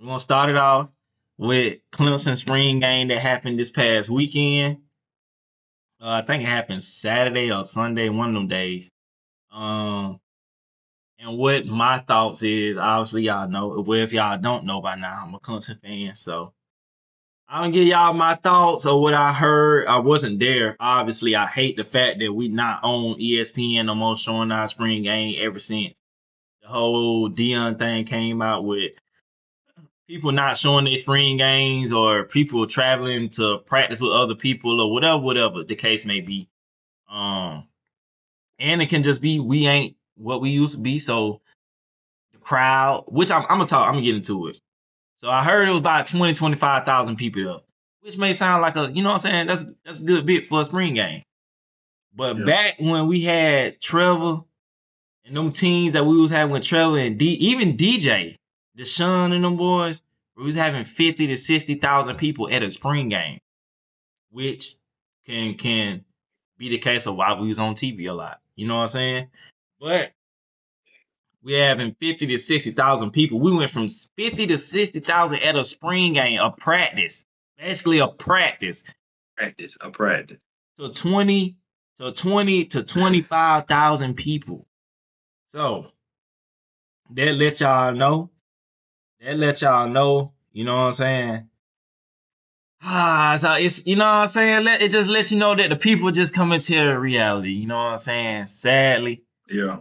We're gonna start it off with Clemson Spring game that happened this past weekend. I think it happened Saturday or Sunday, one of them days. Um, and what my thoughts is, obviously y'all know. Well, if y'all don't know by now, I'm a Clemson fan, so I'm gonna give y'all my thoughts or what I heard. I wasn't there. Obviously, I hate the fact that we not on ESPN no more showing our spring game ever since the whole Dion thing came out with people not showing their spring games or people traveling to practice with other people or whatever the case may be. Um, and it can just be we ain't what we used to be. So the crowd, which I'm gonna get into it. So I heard it was about 25,000 people up, which may sound like a, you know what I'm saying? That's a good bit for a spring game. But Yeah. back when we had Trevor and them teams that we was having with Trevor and even DJ, Deshaun and them boys, we was having 50 to 60,000 people at a spring game, which can be the case of why we was on TV a lot. You know what I'm saying? But we having 50 to 60,000 people. We went from 50 to 60,000 at a spring game, a practice, basically a practice, A practice. to 20 to 25,000 people. So that let y'all know. That let y'all know. You know what I'm saying? So it's, you know what I'm saying. It just lets you know that the people just come into reality. You know what I'm saying? Sadly, Yeah.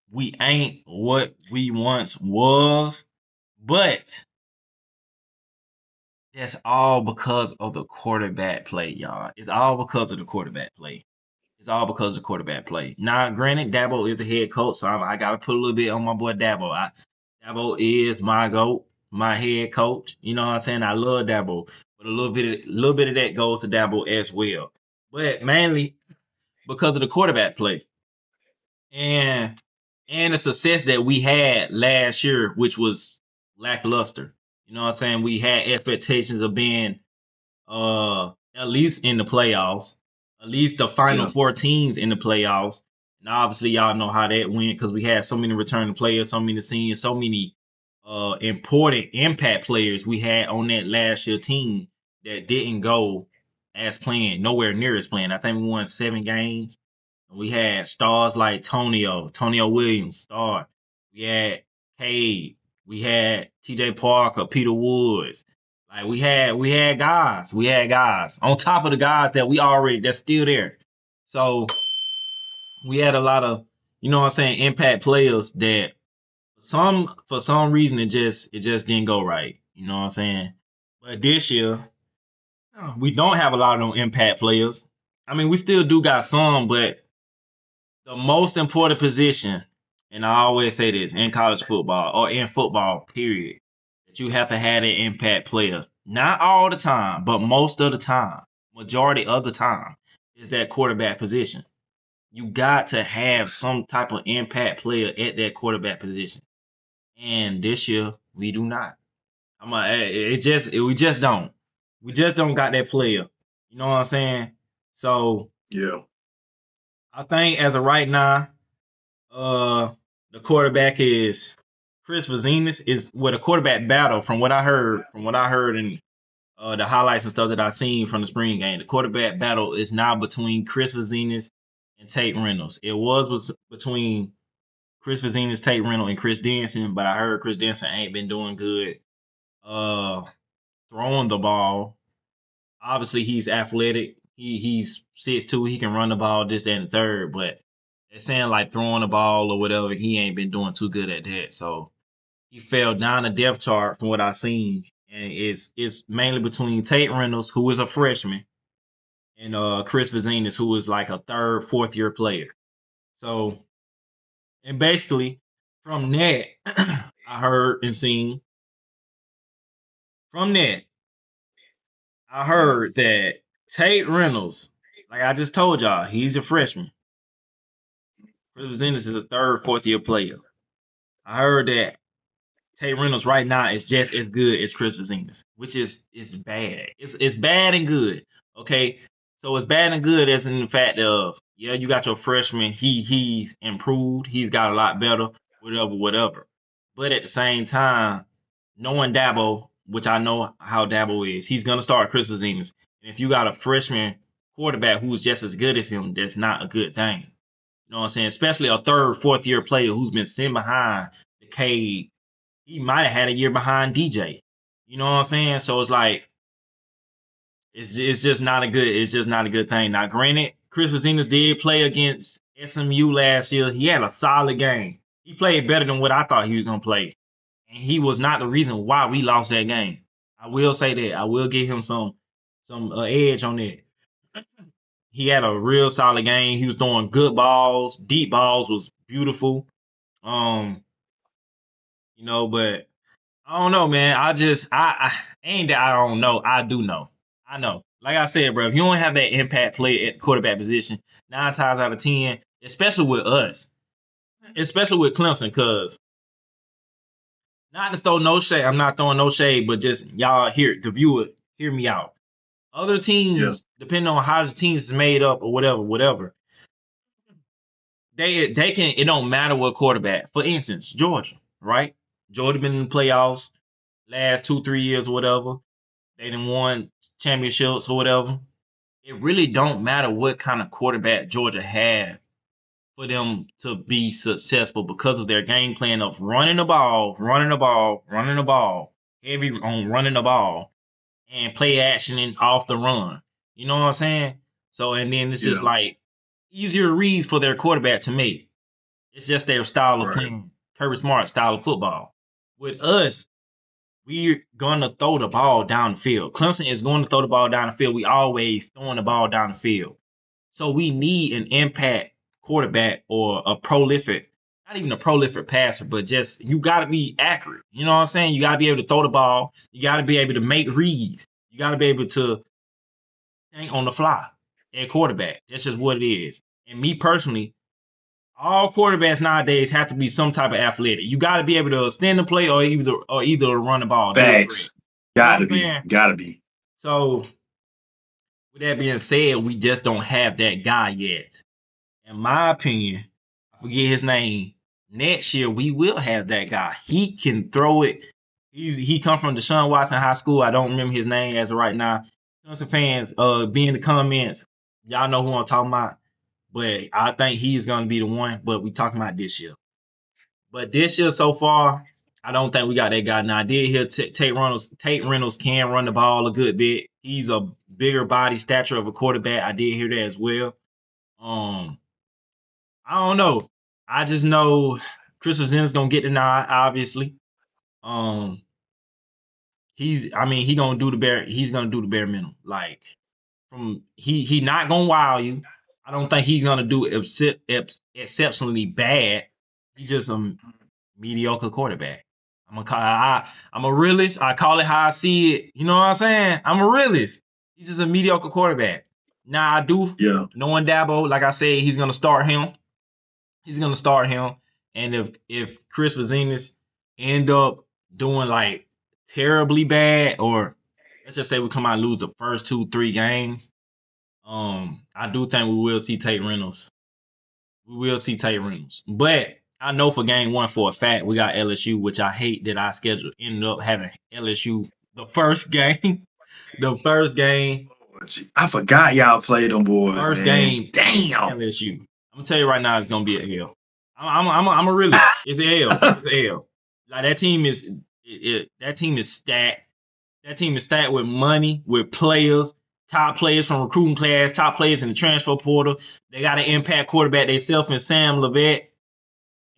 we ain't what we once was, but that's all because of the quarterback play, y'all. It's all because of the quarterback play. It's all because of quarterback play. Now, granted, Dabo is a head coach, so I got to put a little bit on my boy Dabo. Dabo is my GOAT, my head coach. You know what I'm saying? I love Dabo, but a little bit of that goes to Dabo as well. But mainly because of the quarterback play and the success that we had last year, which was lackluster. You know what I'm saying? We had expectations of being at least in the playoffs, at least the final Yeah. four teams in the playoffs. And obviously, y'all know how that went because we had so many returning players, so many seniors, so many important impact players we had on that last year team that didn't go as planned, nowhere near as planned. I think we won 7 games. We had stars like Tonio Williams, star. We had Cade. We had T.J. Parker, Peter Woods. Like we had guys on top of the guys that we already that's still there. So we had a lot of, you know what I'm saying, impact players that some for some reason it just didn't go right. You know what I'm saying? But this year we don't have a lot of them impact players. I mean, we still do got some, but the most important position, and I always say this in college football or in football, period, that you have to have an impact player. Not all the time, but most of the time, majority of the time, is that quarterback position. You got to have Yes. some type of impact player at that quarterback position. And this year, we do not. We just don't. We just don't got that player. You know what I'm saying? So Yeah. I think as of right now, Uh, the quarterback is Chris Vazinas is with a quarterback battle from what I heard in the highlights and stuff that I seen from the spring game. The quarterback battle is now between Chris Vazinas and Tate Reynolds. It was between Chris Vazinas, Tate Reynolds, and Chris Denson, but I heard Chris Denson ain't been doing good uh throwing the ball. Obviously he's athletic. He's 6'2", he can run the ball, this, that, and the third, but they're saying like throwing the ball or whatever, he ain't been doing too good at that. So he fell down the depth chart from what I seen. And it's mainly between Tate Reynolds, who is a freshman, and Chris Vazinas, who is like a third, fourth year player. So and basically from that, I heard and seen from that, I Yeah. heard that Tate Reynolds, like I just told y'all, he's a freshman. Chris Vazinas is a third, fourth year player. I heard that Tate Reynolds right now is just as good as Chris Vazinas, which is bad. It's bad and good. Okay, so it's bad and good as in the fact of, yeah, you got your freshman. He's improved. He's got a lot better. Whatever. But at the same time, knowing Dabo, which I know how Dabo is, he's gonna start Chris Zenas. And if you got a freshman quarterback who's just as good as him, that's not a good thing. You know what I'm saying? Especially a third, fourth year player who's been sitting behind the cage. He might have had a year behind DJ. You know what I'm saying? So it's like it's just not a good thing. Now, granted, Chris Zenas did play against SMU last year. He had a solid game. He played better than what I thought he was gonna play, and he was not the reason why we lost that game. I will say that. I will give him some edge on that. He had a real solid game. He was throwing good balls, deep balls was beautiful. Um, but I don't know, man. I ain't that I don't know. I do know. I know. Like I said, bro, if you don't have that impact play at the quarterback position, 9 times out of 10, especially with us, especially with Clemson, because not to throw no shade, I'm not throwing no shade, but just y'all hear the viewer hear me out. Other Yeah. teams, depending on how the teams is made up or whatever, they can. It don't matter what quarterback. For instance, Georgia, right? Georgia been in the playoffs last 2-3 years or whatever. They done won championships or whatever. It really don't matter what kind of quarterback Georgia had for them to be successful because of their game plan of running the ball, heavy on running the ball, and play action and off the run. You know what I'm saying? So and then it's just Yeah. like easier reads for their quarterback to make. It's just their style of Right. playing, Kirby Smart style of football. With us, we're gonna throw the ball down the field. Clemson is going to throw the ball down the field. We always throwing the ball down the field. So we need an impact quarterback or a prolific, not even a prolific passer, but just you gotta be accurate. You know what I'm saying? You gotta be able to throw the ball. You gotta be able to make reads. You gotta be able to think on the fly at quarterback. That's just what it is. And me personally, all quarterbacks nowadays have to be some type of athletic. You got to be able to extend the play or either run the ball, dual threat. Facts. You know what Gotta I'm be. saying? Gotta be. So with that being said, we just don't have that guy yet. In my opinion, I forget his name. Next year we will have that guy. He can throw it. He come from Deshaun Watson High School. I don't remember his name as of right now. Clemson fans, be in the comments. Y'all know who I'm talking about. But I think he is going to be the one. But we talking about this year. But this year so far, I don't think we got that guy. Now I did hear Tate Reynolds. Tate Reynolds can run the ball a good bit. He's a bigger body stature of a quarterback. I did hear that as well. Um, I don't know. I just know Chris Zen's gonna get the nod, obviously. Um, he gonna do the bare. He's gonna do the bare minimum. Like he not gonna wow you. I don't think he's gonna do exceptionally bad. He's just a mediocre quarterback. I'm a realist. I call it how I see it. You know what I'm saying? I'm a realist. He's just a mediocre quarterback. Now I do Yeah. knowing Dabo, like I said, he's gonna start him. He's gonna start him. And if Chris Vazenas end up doing like terribly bad, or let's just say we come out and lose the first 2-3 games, I do think we will see Tate Reynolds. We will see Tate Reynolds. But I know for game one for a fact we got LSU, which I hate that I scheduled ended up having LSU the first game. The first game. I forgot y'all played them boys, First man. game at Damn. LSU. I'm gonna tell you right now, it's gonna be a L. I'm a realist. It's a L. It's a L. Like that team is that team is stacked. That team is stacked with money, with players, top players from recruiting class, top players in the transfer portal. They got an impact quarterback. They self and Sam Levet,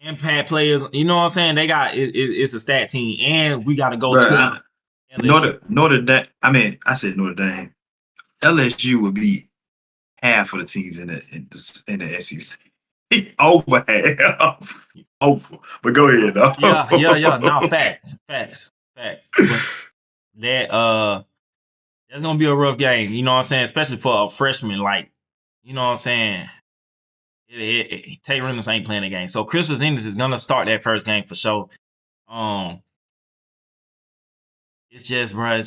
impact players. You know what I'm saying? They got it's a stat team, and we got to go to Bruh, LSU. Notre Dame. I mean, I said Notre Dame. LSU would be half of the teams in the SEC. Over half. Over. But go ahead, Yeah. No, though. facts. But that's gonna be a rough game. You know what I'm saying? Especially for a freshman. Like, you know what I'm saying? Tate Reynolds ain't playing the game, so Chris Ennis is gonna start that first game for sure. Um, it's just, bro.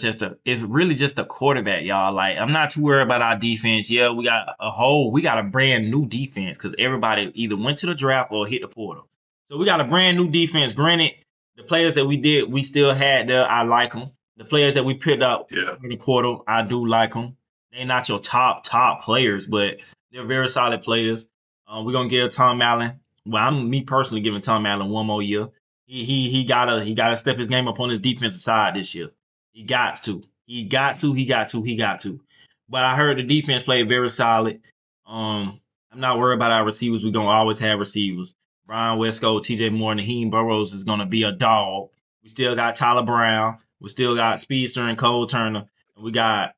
It's really just a quarterback, y'all. Like, I'm not too worried about our defense. Yeah, we got a brand new defense because everybody either went to the draft or hit the portal. So we got a brand new defense. Granted, the players that we still had there, I like them. The players that we picked up Yeah. in the quarter, I do like them. They're not your top players, but they're very solid players. We're gonna give Tom Allen. Well, I'm me personally giving Tom Allen one more year. He gotta step his game up on his defensive side this year. He got to. He got to. He got to. He got to. But I heard the defense played very solid. I'm not worried about our receivers. We're gonna always have receivers. Brian Westcott, TJ Moore, and Naheem Burrows is gonna be a dog. We still got Tyler Brown. We still got Speedster and Cole Turner. And we got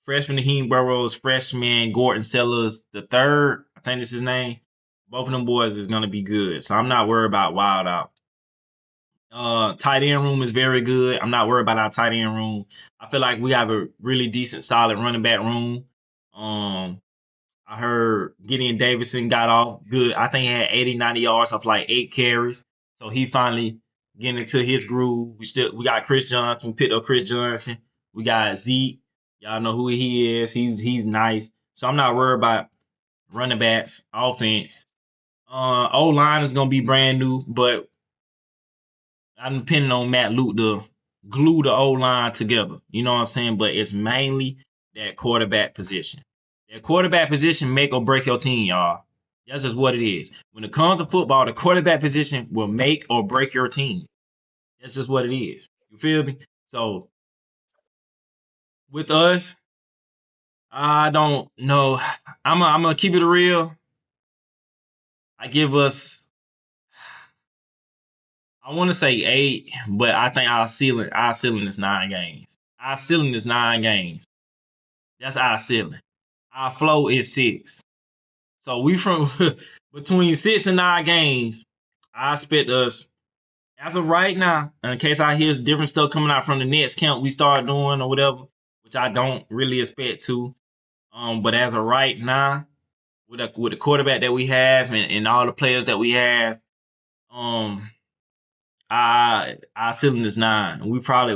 freshman Naheem Burrows, freshman Gordon Sellers the third. I think that's his name. Both of them boys is gonna be good. So I'm not worried about wild out. Tight end room is very good. I'm not worried about our tight end room. I feel like we have a really decent, solid running back room. Um, I heard Gideon Davidson got off good. I think he had 80, 90 yards off like 8 carries. So he finally getting into his groove. We got Chris Johnson. We picked up Chris Johnson. We got Zeke. Y'all know who he is. He's nice. So I'm not worried about running backs, offense. O line is gonna be brand new, but I'm depending on Matt Luke to glue the O line together. You know what I'm saying? But it's mainly that quarterback position. That quarterback position make or break your team, y'all. That's just what it is. When it comes to football, the quarterback position will make or break your team. That's just what it is. You feel me? So with us, I don't know. I'm gonna keep it real. I give us. I want to say 8, but I think our ceiling is 9 games. Our ceiling is 9 games. That's our ceiling. Our flow is 6. So we from between 6 and 9 games. I expect us as of right now, in case I hear different stuff coming out from the next camp we start doing or whatever, which I don't really expect to. But as of right now, with the quarterback that we have and all the players that we have, um, our ceiling is 9. And it's probably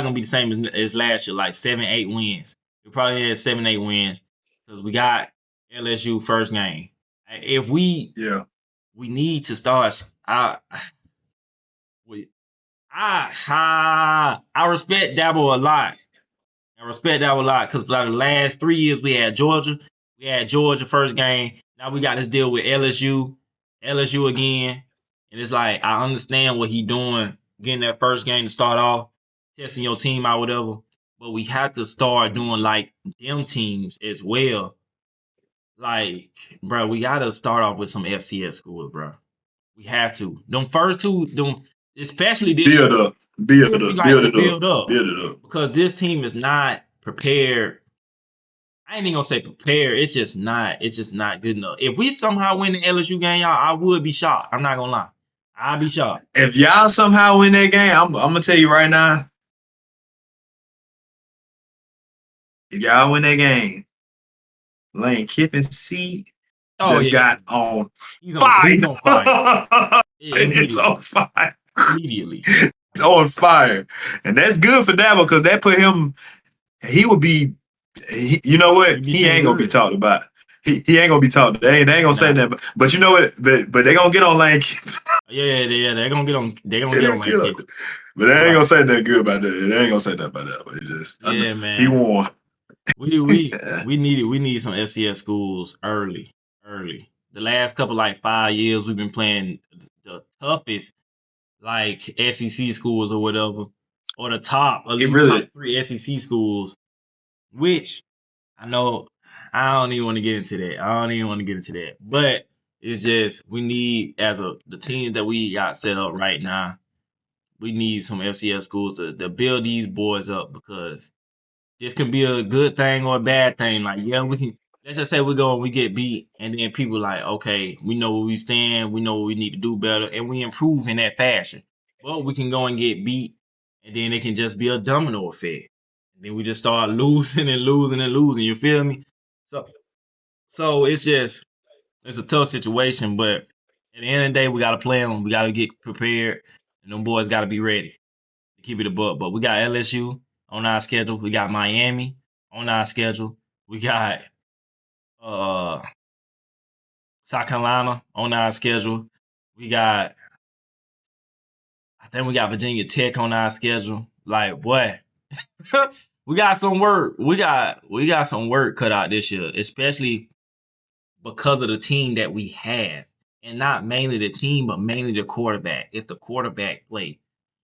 gonna be the same as last year, like 7, 8 wins. We probably had 7, 8 wins because we got LSU first game. If Yeah. we need to start, I respect Dabo a lot. I respect that a lot because for the last 3 years we had Georgia. We had Georgia first game. Now we got this deal with LSU again. And it's like I understand what he doing, getting that first game to start off, testing your team out, whatever. But we have to start doing like them teams as well. Like, bro, we gotta start off with some FCS schools, bro. We have to. Them first two, especially this Build year, up. Build we up. like Build to it up. build up Build it up. because this team is not prepared. I ain't even gonna say prepared. It's just not. It's just not good enough. If we somehow win the LSU game, y'all, I would be shocked. I'm not gonna lie. I'd be shocked. If y'all somehow win that game, I'm gonna tell you right now. If y'all win that game, Lane Kiffin's seat Oh that yeah, got on fire. he's on fire. Yeah, It's on fire. immediately. It's on fire. And that's good for Dabo because that put him, he would be, you know what? He'd be He sitting ain't going to be good. talked about. He ain't going to be talked. They ain't going to say Nah. that. But you know what? But they going to get on Lane Kiffin. Yeah. They're gonna get on. They're gonna get They'll on Lane kill him. Kiffin. But they ain't Right. going to say nothing good about that. They ain't going to say nothing about that. But he just, Yeah, he man. won. We need some FCS schools early. Early. The last couple like 5 years we've been playing the toughest like SEC schools or whatever, or at It least top really, 3 SEC schools, which I know I don't even want to get into that. I don't even want to get into that. But it's just we need the team that we got set up right now, we need some FCS schools to build these boys up because this can be a good thing or a bad thing. Like, yeah, we can. Let's just say we go and we get beat, and then people like, okay, we know where we stand, we know what we need to do better, and we improve in that fashion. But we can go and get beat, and then it can just be a domino effect. And then we just start losing and losing and losing. You feel me? So, so it's a tough situation, but at the end of the day, we got to play them. We got to get prepared, and them boys got to be ready to keep it a buck. But we got LSU on our schedule. We got Miami on our schedule. We got uh South Carolina on our schedule. We got think we got Virginia Tech on our schedule. Like, boy, we got some work. We got some work cut out this year, especially because of the team that we have, and not mainly the team, but mainly the quarterback. It's the quarterback play.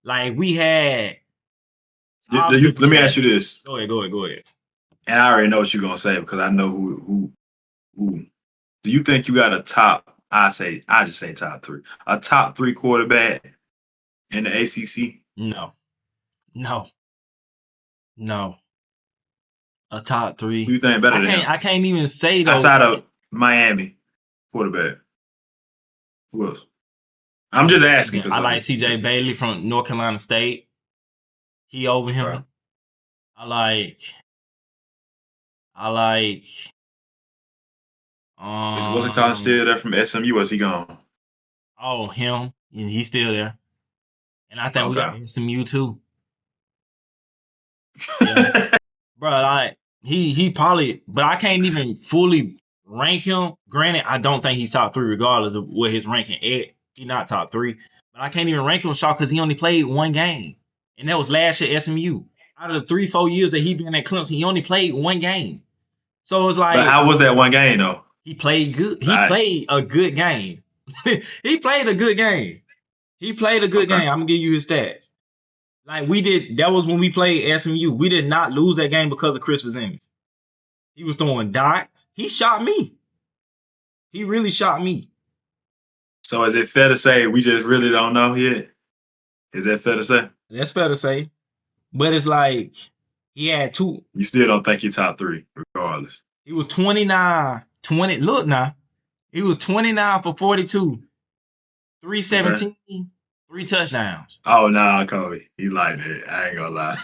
Like we had, obviously Let we me ask had. you this, Go ahead. and I already know what you're gonna say because I know who. Do you think you got a top? I just say top three. A top three quarterback in the ACC. No, no, no. A top Who three. you think better I than can't. him I can't even say though. outside of Miami quarterback? Who else? I'm just asking because I I like mean, CJ Bailey from North Carolina State. He over okay. him. I like. I like. Wasn't Colin Um. still there from SMU? Was he gone? Oh, him. He's still there. And I think we got Okay. SMU too. Yeah, bro. Like he probably, but I can't even fully rank him. Granted, I don't think he's top three, regardless of what his ranking at. He's not top three, but I can't even rank him, Shaw, because he only played one game, and that was last year at SMU. Out of the 3-4 years that he been at Clemson, he only played one game. So it's But like how was that one game though? he played good. 'Cause He played a good game. He played a good game. He played a good Okay. game. I'm gonna give you his stats. Like we did, that was when we played SMU. We did not lose that game because of Chris Vizzini. He was throwing dots. He shot me. He really shot me. So is it fair to say we just really don't know yet? Is that fair to say? That's fair to say. But it's like he had two. You still don't think you're top three, regardless. He was 29. 20. Look now. He was 29 for 42. Okay. 317. 3 touchdowns. Oh nah, Kobe. He liked it. I ain't gonna lie.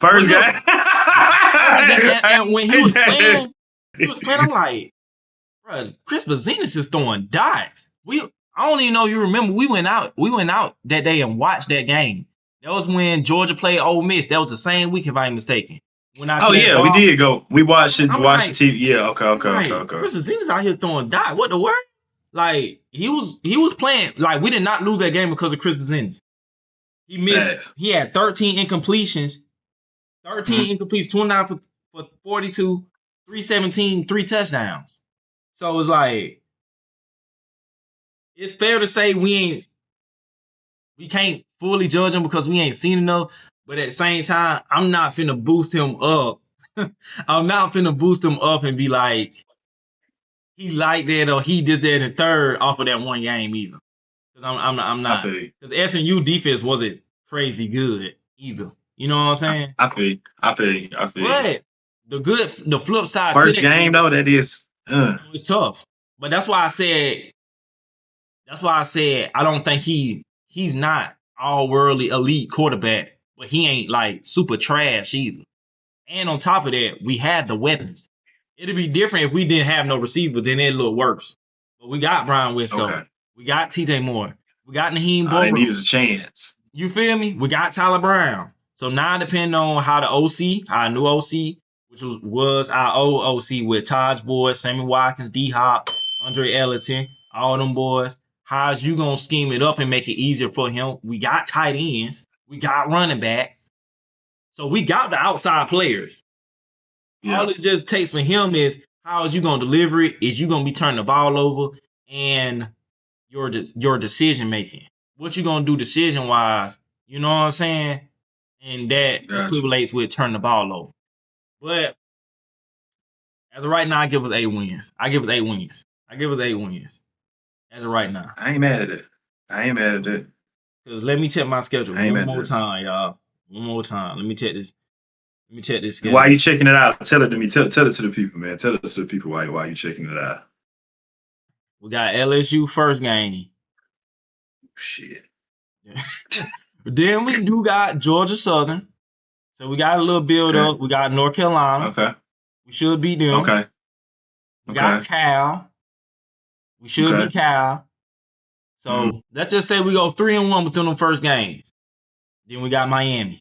But First game. look, and when he was playing, I'm like, bro, Chris Bazinis is throwing dots. I don't even know if you remember. We went out that day and watched that game. That was when Georgia played Ole Miss. That was the same week, if I ain't mistaken. When I Oh to that yeah, we bar, did go. We watched it. I'm Watched the like, TV. Yeah. Okay. I'm Okay. Okay. like, Okay. Chris Bazinis out here throwing dots. What the word? Like he was playing. Like we did not lose that game because of Chris Bazinis. He missed. Pass. He had 13 incompletions. 13 incompletions. 29 for 42. 317. 3 touchdowns. So it's like it's fair to say we can't fully judge him because we ain't seen enough. But at the same time, I'm not finna boost him up. I'm not finna boost him up and be like he like that or he just did in third off of that one game either. Because I'm I not. feel you. Because SMU defense wasn't crazy good either. You know what I'm saying? I feel you. I feel you. I feel you. But the flip side to First that game though, is that is. it's tough. But that's why I said I don't think he's not all worldly elite quarterback, but he ain't like super trash either. And on top of that, we had the weapons. It'd be different if we didn't have no receiver, then it'd look worse. But we got Brian Wisco. Okay. We got TJ Moore. We got Naheem All they need Burrow. is a chance. You feel me? We got Tyler Brown. So now depending on how the OC, our new OC, which was our old OC with Taj Boyd, Sammy Watkins, D Hop, Andre Ellington, all them boys. How's you gonna scheme it up and make it easier for him? We got tight ends, we got running backs, so we got the outside players. Yeah. All it just takes for him is how is you gonna deliver it? Is you gonna be turning the ball over and your decision making? What you gonna do decision wise? You know what I'm saying? And that Gotcha. equivalates with turning the ball over. But as of right now, I give us 8 wins. I give us 8 wins. As of right now. I ain't mad at it. I ain't mad at it. Because let me check my schedule I ain't one mad at more it. time, y'all. One more time. Let me check this. Schedule. Why you checking it out? Tell it to me. Tell it to the people, man. Tell it to the people why you checking it out. We got LSU first game. Shit. Then we do got Georgia Southern. So we got a little build up. We got North Carolina. Okay. We should beat them. Okay. We got Cal. We should beat Cal. So let's just say we go 3-1 within the first games. Then we got Miami.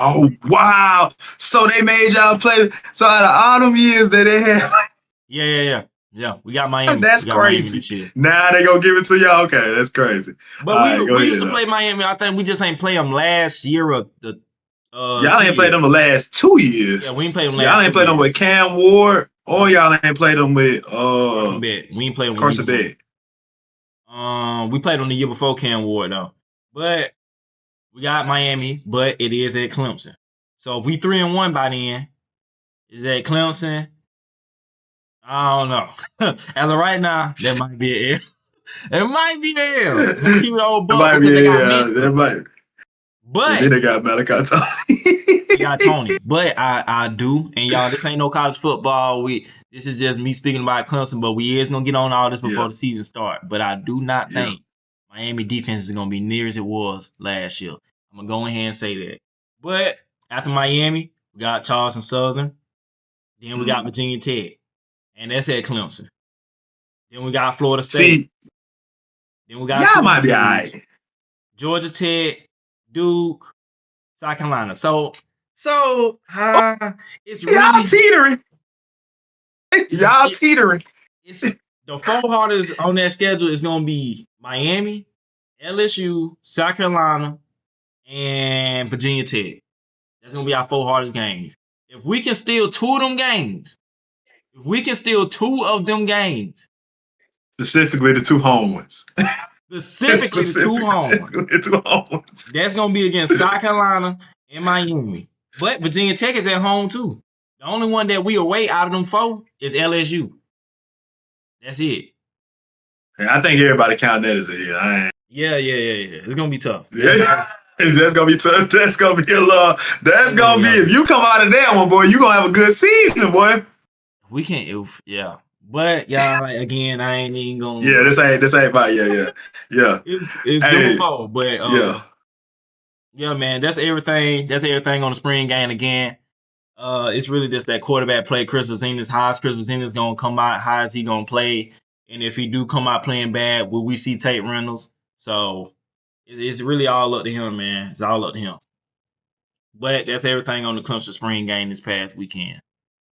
Oh wow! So they made y'all play. So out of all them years that they had, Yeah. Yeah, we got Miami. That's We got Miami crazy. this year. Now they gonna give it to y'all. Okay, that's crazy. But All we right, go we ahead. used to play Miami. I think we just ain't play them last year or the Y'all 2 ain't played them years. the last 2 Yeah, years. we ain't played them Y'all last ain't 2 played them with years. Cam Ward, or No, y'all ain't played them with Carson Bet. We ain't played them with Carson neither one. Beck. We played them the year before Cam Ward though. But we got Miami, but it is at Clemson. So if we 3-1 by then, is at Clemson. I don't know. As of right now, that might be it. It might be L. I'm gonna keep it old It buck might be, because they got yeah, that Minster. might. And then But they got Malachi they Tony. got Tony. But I do, and y'all, this ain't no college football. This is just me speaking about Clemson, but we is gonna get on all this Yeah. before the season start. But I do not Yeah. think Miami defense is gonna be near as it was last year. I'm gonna go ahead and say that. But after Miami, we got Charleston Southern, then we got Virginia Tech, and that's at Clemson. Then we got Florida State. See, Then we got y'all two might more be all schools: right. Georgia Tech, Duke, South Carolina. So it's Y'all really teetering. it's Y'all it, teetering. it's the four hardest on that schedule is gonna be Miami, LSU, South Carolina, and Virginia Tech. That's gonna be our four hardest games. If we can steal two of them games, Specifically the 2 home ones. specifically the two home ones, The 2 home ones. that's gonna be against South Carolina and Miami. But Virginia Tech is at home too. The only one that we away out of them four is LSU. That's it. I think everybody count that as a hit. Yeah. It's gonna be tough. Yeah. That's gonna be tough. That's gonna be a lot. That's gonna be, That's if you come out of that one, boy, you gonna have a good season, boy. we can't. Yeah. But y'all, again, I ain't even gonna. Yeah, this ain't about, yeah. It's Hey, them four. But yeah. yeah, man, that's everything. That's everything on the spring game again. It's really just that quarterback play. Chris Zennis, how is Chris Zennis gonna come out? How is he gonna play? And if he do come out playing bad, will we see Tate Reynolds? So it's really all up to him, man. It's all up to him. But that's everything on the Clemson Spring game this past weekend.